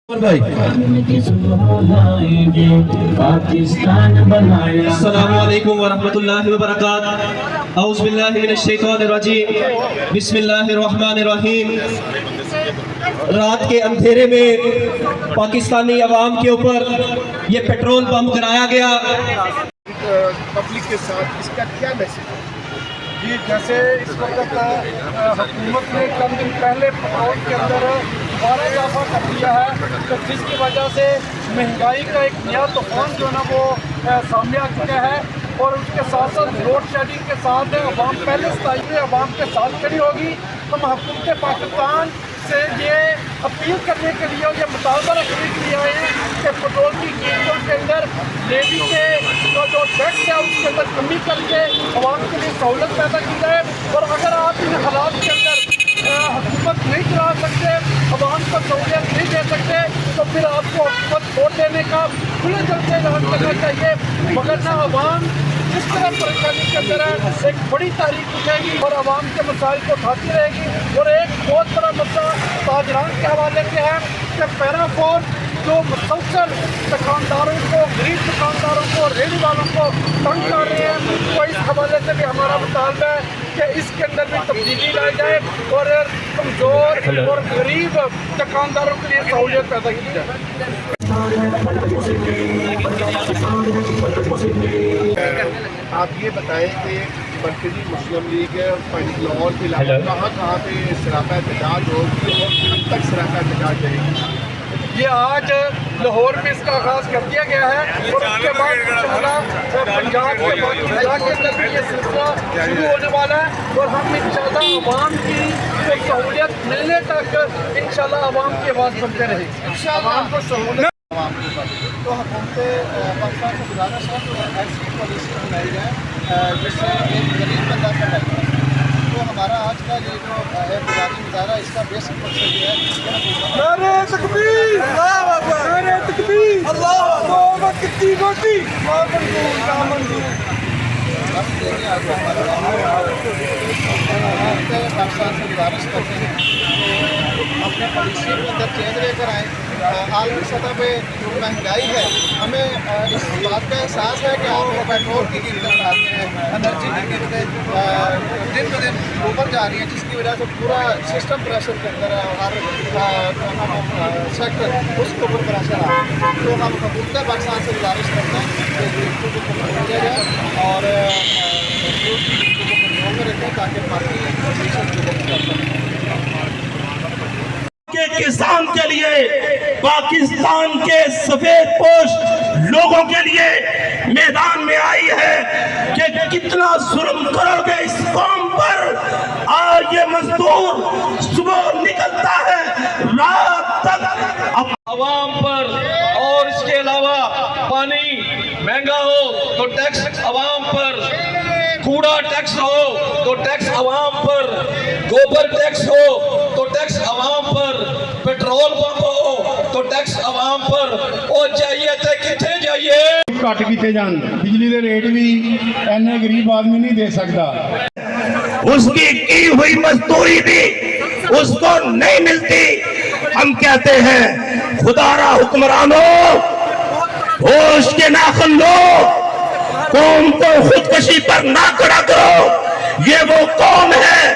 अस्सलामुअलैकुम वरहमतुल्लाहि वबरकातुहू औज़ु बिल्लाहि मिनश्शैतानिर्रजीम बिस्मिल्लाहिर्रहमानिर्रहीम। रात के अंधेरे में पाकिस्तानी अवाम के ऊपर ये पेट्रोल बम गिराया गया। पब्लिक के साथ इसका क्या मैसेज है? जी, जैसे इस वक्त हुकूमत ने चंद दिन पहले पेट्रोल के अंदर 12 इजाफा कर दिया है, तो जिसकी वजह से महंगाई का एक नया तूफान जो है ना वो सामने आ चुका है। और उसके साथ साथ लोड शेडिंग के साथ अवाम पहले स्थाई में अवाम के साथ खड़ी होगी। हम हुकूमत पाकिस्तान से ये अपील करने के लिए और ये मुतालबा रखने के लिए आए हैं कि पेट्रोल की कीमतों के अंदर लेवी के जो टैक्स है उसके अंदर कमी करके अवाम के लिए सहूलत पैदा की जाए। और अगर आप इन हालात के अंदर हुकूमत नहीं चला सकते, अवाम को सहूलियत नहीं दे सकते, तो फिर आपको हुकूमत छोड़ देने का खुले दिल से ऐलान करना चाहिए। मगर ना अवाम जिस तरह परेशानी के अंदर है एक बड़ी तारीख उठेगी और आवाम के मसाइल को उठाती रहेगी। और एक बहुत बड़ा मसला ताजरान के हवाले से है कि पैराफोन जो मुसलसल दुकानदारों को, गरीब दुकानदारों को, रेहड़ी वालों को तंग कर रहे हैं, तो इस हवाले से भी हमारा मुतालबा है कि इसके अंदर भी तब्दीली लाई जाए और कमज़ोर और गरीब दुकानदारों के लिए सहूलियत पैदा की जाए। आप ये बताएं कि मरकज़ी मुस्लिम लीग लाहौर के अलावा कहाँ पे सरापा एहतजाज होगी और कब तक सरापा एहतजाज रहेगी? ये आज लाहौर में इसका आगाज़ कर दिया गया है और उसके बाद इंशाअल्लाह पंजाब के बाकी इलाके के अंदर भी ये सिलसिला शुरू होने वाला है। और हम इंशाअल्लाह अवाम की सहूलियत मिलने तक इंशाअल्लाह अवाम की आवाज़ सुनते रहेंगे। अवाम को सहूलियत तो हुकूमत पाकिस्तान से गुजारिश है तो ऐसी पॉलिसी बनाई जाए जिससे एक गरीब बंदा का लाइफ। तो हमारा आज का ये जो एहतजाजी मुजाहरा इसका बेसिक मकसद ये है नारे तकबीर, नारे तकबीर, अल्लाहू अकबर, कितनी गोटी पाकिस्तान से गुजारिश करते हैं अपने पॉलिसी को अंदर चेंज लेकर आए। आलमी सतह पे जो महंगाई है, हमें इस बात का एहसास है कि आप पेट्रोल की कीमतें बढ़ाते हैं, एनर्जी की कीमतें दिन ब दिन ऊपर जा रही हैं, जिसकी वजह से पूरा सिस्टम प्रेशर के अंदर है। हर सेक्टर उसके ऊपर प्रेशर आ रहा है। तो हम हुकूमत पाकिस्तान से गुजारिश करते हैं कि गिरफ्तों को कंट्रोल किया जाए और कंट्रोल में रखें ताकि बाकी के किसान के लिए, पाकिस्तान के सफेद पोश लोगों के लिए मैदान में आई है कि कितना जुल्म करोगे इस कौम पर। आज ये मजदूर सुबह निकलता है रात तक अवाम पर, और इसके अलावा पानी महंगा हो तो टैक्स अवाम पर, कूड़ा टैक्स हो तो टैक्स अवाम पर, गोबर टैक्स हो तो टैक्स अवाम पर, पेट्रोल पंप हो तो टैक्स अवाम पर। और जाइए तो कितने जाइए घट किए जान, बिजली के रेट भी इन्ने गरीब आदमी नहीं दे सकता। उसकी की हुई मजदूरी भी उसको नहीं मिलती। हम कहते हैं खुदारा हुक्मरानों, होश के नाखन लो, कौम को खुदकशी पर ना खड़ा करो। ये वो कौम है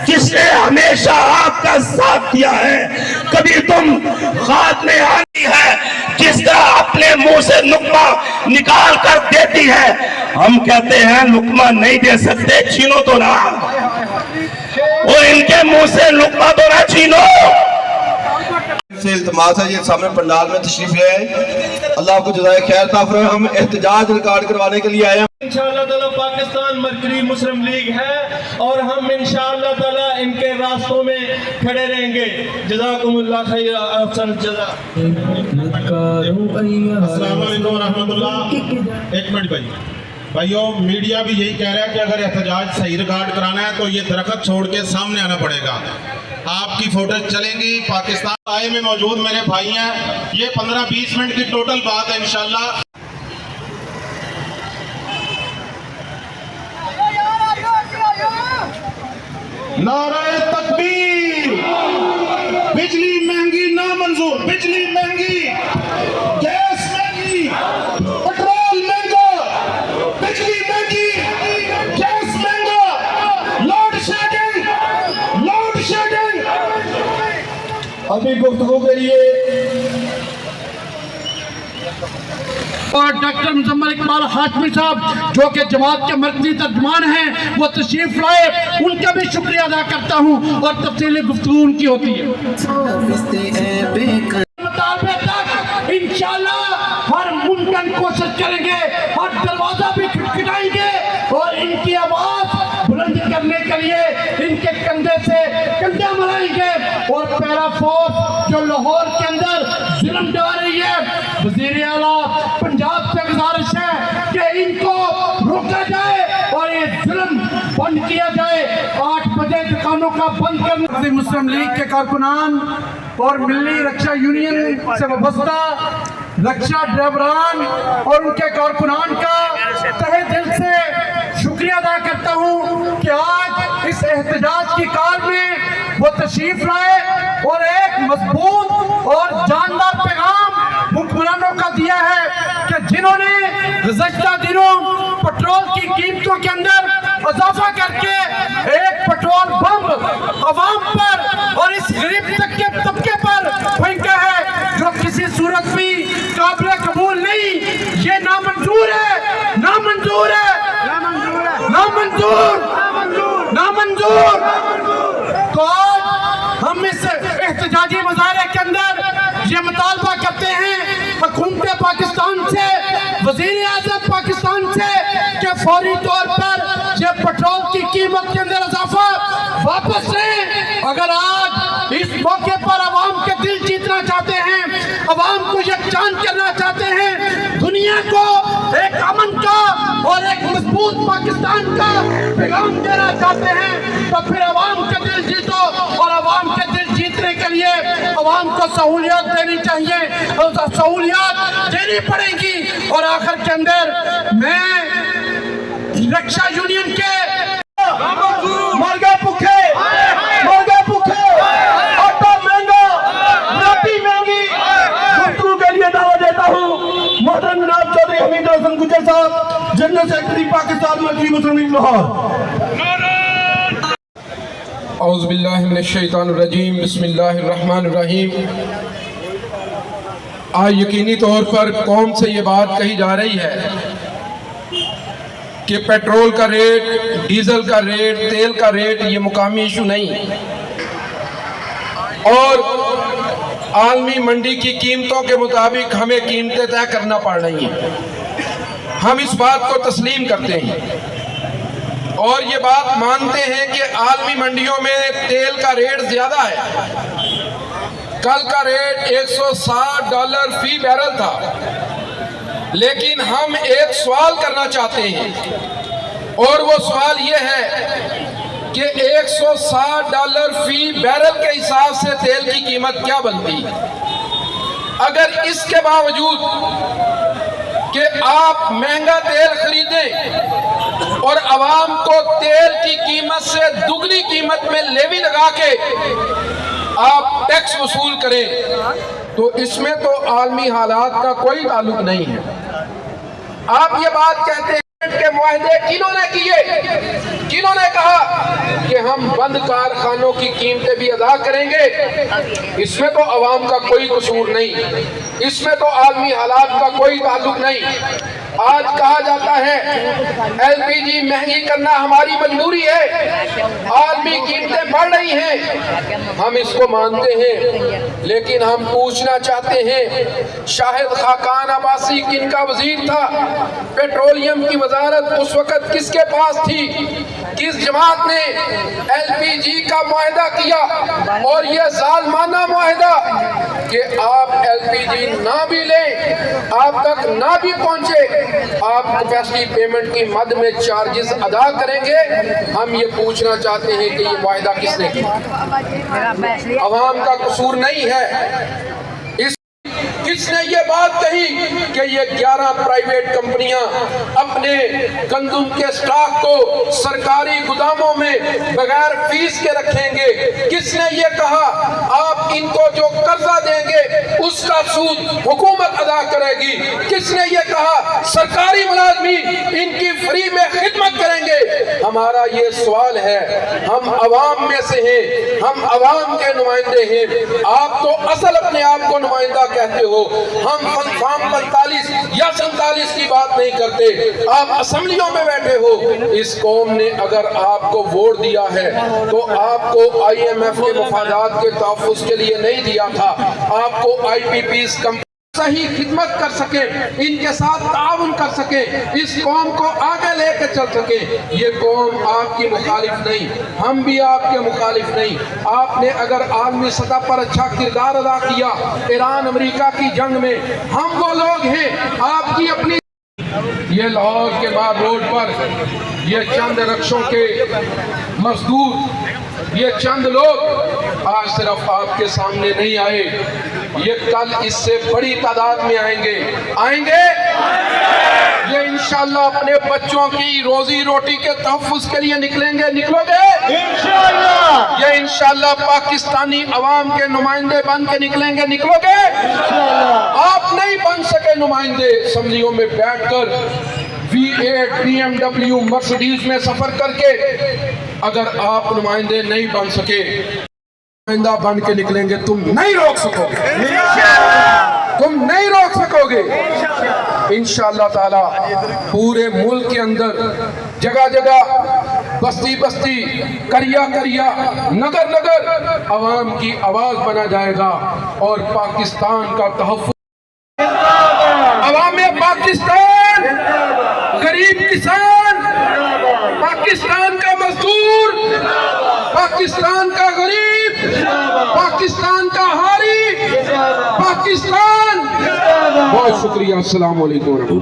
जिसने हमेशा आपका साथ दिया है। कभी तुम खाद में आती है जिस तरह अपने मुंह से लुकमा निकाल कर देती है। हम कहते हैं लुकमा नहीं दे सकते, छीनो तो ना, वो इनके मुंह से लुकमा तो ना छीनो। से इल्तिमास है ये सामने पंडाल में तशरीफ ले आए। अल्लाह आपको जज़ाए खैर अता फरमाए। हम एहतजाज रिकॉर्ड करवाने के लिए आए हैं। इंशाअल्लाह ताला पाकिस्तान मरकज़ी मुस्लिम लीग है और हम इंशाअल्लाह ताला इनके रास्तों में खड़े रहेंगे। जज़ाकुमुल्लाह खैर, अहसन जज़ा। अस्सलाम वालेकुम रहमतुल्लाह। एक मिनट भाइयों, मीडिया भी यही कह रहा है कि अगर एहतजाज सही रिकॉर्ड कराना है तो ये दरख्त छोड़ के सामने आना पड़ेगा। आपकी फोटो चलेंगी। पाकिस्तान आए में मौजूद मेरे भाई हैं। ये 15-20 मिनट की टोटल बात है इंशाल्लाह। नारे तकबीर। बिजली महंगी ना मंजूर, बिजली महंगी अभी गुफ्तगू के लिए और डॉक्टर मुजम्मल इकबाल हाशमी साहब जो कि जमात के मरकजी तर्जुमान हैं, वो तशरीफ लाए, उनका भी शुक्रिया अदा करता हूँ और तफसीली गुफ्तगू उनकी होती है। मुतालबे तक इंशाअल्लाह हर मुमकिन कोशिश करेंगे, हर दरवाजा भी खटखटाएंगे और इनकी आवाज बुलंद करने के लिए इनके कंधे से कंधे मिलाएंगे। और पैरा फोर्स जो लाहौर के अंदर जुल्म डाल रही है, वज़ीर आला पंजाब से गुजारिश है कि इनको रोका जाए और ये जुल्म बंद किया जाए। 8 बजे दुकानों का बंद करने मुस्लिम लीग के कारकुनान और मिली रक्षा यूनियन से वाबस्ता रक्षा ड्राइवरान और उनके कारकुनान का तहे दिल से शुक्रिया अदा करता हूँ कि आज इस एहतजाज की कार में वो तशरीफ लाए और एक मजबूत और जानदार पैगाम हुक्मरानों का दिया है कि जिन्होंने गुज़श्ता दिनों पेट्रोल की कीमतों के अंदर इजाफा करके एक पेट्रोल बम अवाम पर और इस गरीब तबके पर फेंका है, जो किसी सूरत भी काबिल कबूल नहीं। ये नामंजूर है, नामंजूर है, नामंजूर, नामंजूर। तो आज हम इस एहतजाजी मुजाहरे के अंदर ये मुतालबा करते हैं हुकूमत पाकिस्तान से, वज़ीर आज़म पाकिस्तान से कि फौरी तौर पर ये पेट्रोल की कीमत के अंदर इजाफा वापस लें। अगर आज इस मौके पर अवाम के दिल जीतना चाहते हैं, अवाम को यकजान करना चाहते हैं, दुनिया को एक अमन का और एक मजबूत पाकिस्तान का पैगाम देना चाहते हैं, तो फिर अवाम के दिल जीतो और अवाम के दिल जीतने के लिए अवाम को सहूलियत देनी चाहिए और सहूलियत देनी पड़ेगी। और आखिर के अंदर मैं रक्षा यूनियन के मर गए भूखे, मर गए भूखे, आटा महंगा, रोटी महंगी। गुफ्तगू के लिए दावा देता हूँ मोहतरम जनाब चौधरी हमीद हसन गुजर साहब, जनरल सेक्रेटरी पाकिस्तान मरकजी मुस्लिम लीग लाहौर। औज़ु बिल्लाहि मिनश शैतानिर रजीम, बिस्मिल्लाहिर रहमानिर रहीम। आज यकीनी तौर पर कौम से ये बात कही जा रही है कि पेट्रोल का रेट, डीजल का रेट, तेल का रेट ये मुकामी इशू नहीं, और आलमी मंडी की कीमतों के मुताबिक हमें कीमतें तय करना पड़ रही हैं। हम इस बात को तस्लीम करते हैं और ये बात मानते हैं कि आलमी मंडियों में तेल का रेट ज़्यादा है। कल का रेट $160 फी बैरल था, लेकिन हम एक सवाल करना चाहते हैं और वो सवाल ये है कि $160 फी बैरल के हिसाब से तेल की कीमत क्या बनती। अगर इसके बावजूद कि आप महंगा तेल खरीदें और आवाम को तेल की कीमत से दुगनी कीमत में लेवी लगा के आप टैक्स वसूल करें, तो इसमें तो आलमी हालात का कोई ताल्लुक नहीं है। आप ये बात कहते हैं के मुआहदे किन्होंने किए, किन्होंने कहा कि हम बंद कारखानों की कीमतें भी अदा करेंगे, इसमें तो अवाम का कोई कसूर नहीं, इसमें तो आलमी हालात का कोई ताल्लुक नहीं। आज कहा जाता है एलपीजी महंगी करना हमारी मजबूरी है, आलमी कीमतें बढ़ रही हैं, हम इसको मानते हैं, लेकिन हम पूछना चाहते हैं शाहिद खाकान अब्बासी किनका वजीर था, पेट्रोलियम की वजारत उस वक्त किसके पास थी, किस जमात ने एलपीजी का मुआहदा किया और यह जालमाना मुआहदा कि आप एलपीजी ना भी लें, आप तक ना भी पहुंचे, आप कैपेसिटी पेमेंट की मद में चार्जेस अदा करेंगे। हम ये पूछना चाहते हैं कि ये वायदा किसने किया, अवाम का कसूर नहीं है। किसने ये बात कही कि ये 11 प्राइवेट कंपनियां अपने गंदम के स्टॉक को सरकारी गोदामों में बगैर फीस के रखेंगे? किसने ये कहा आप इनको जो कर्जा देंगे اس کا سود حکومت ادا کرے گی. کس نے یہ کہا سرکاری ملازمین ان کی فری میں خدمت کریں گے؟ ہمارا یہ سوال ہے. ہم عوام میں سے ہیں, ہم عوام کے نمائندے ہیں. آپ تو اصل اپنے آپ کو نمائندہ کہتے ہو. ہم فارم 45 یا 47 کی بات نہیں کرتے. آپ اسمبلیوں میں بیٹھے ہو. اس قوم نے اگر آپ کو ووٹ دیا ہے تو آپ کو IMF کے مفادات کے تحفظ کے لیے نہیں دیا تھا. آپ کو IPPs صحیح خدمت کر سکیں, ان کے ساتھ تعاون کر سکیں, اس قوم کو آگے لے کے چل سکیں. یہ قوم آپ کی مخالف نہیں, ہم بھی آپ کے مخالف نہیں. آپ نے اگر عالمی سطح پر اچھا کردار ادا کیا ایران امریکہ کی جنگ میں, ہم وہ لوگ ہیں آپ کی اپنی. یہ لاہور کے مار روڈ پر یہ چند رکشوں کے مزدور, یہ چند لوگ آج صرف آپ کے سامنے نہیں آئے, یہ کل اس سے بڑی تعداد میں آئیں گے. یہ انشاءاللہ اپنے بچوں کی روزی روٹی کے تحفظ کے لیے نکلیں گے. نکلو گے انشاءاللہ. یہ انشاءاللہ پاکستانی عوام کے نمائندے بن کے نکلیں گے. نکلو گے انشاءاللہ. آپ نہیں بن سکے نمائندے اسمبلیوں میں بیٹھ کر V8 BMW مرسڈیز میں سفر کر کے. اگر آپ نمائندے نہیں بن سکے, نمائندہ بن کے نکلیں گے, تم نہیں روک سکو گے. تم نہیں روک سکو گے انشاءاللہ تعالی. پورے ملک کے اندر جگہ جگہ, بستی بستی, کریا کریا, نگر نگر عوام کی آواز بنا جائے گا اور پاکستان کا تحفظ. عوام پاکستان, غریب کسان, پاکستان کا مزدور, پاکستان کا غریب, پاکستان کا حاری, پاکستان. بہت شکریہ. السلام علیکم.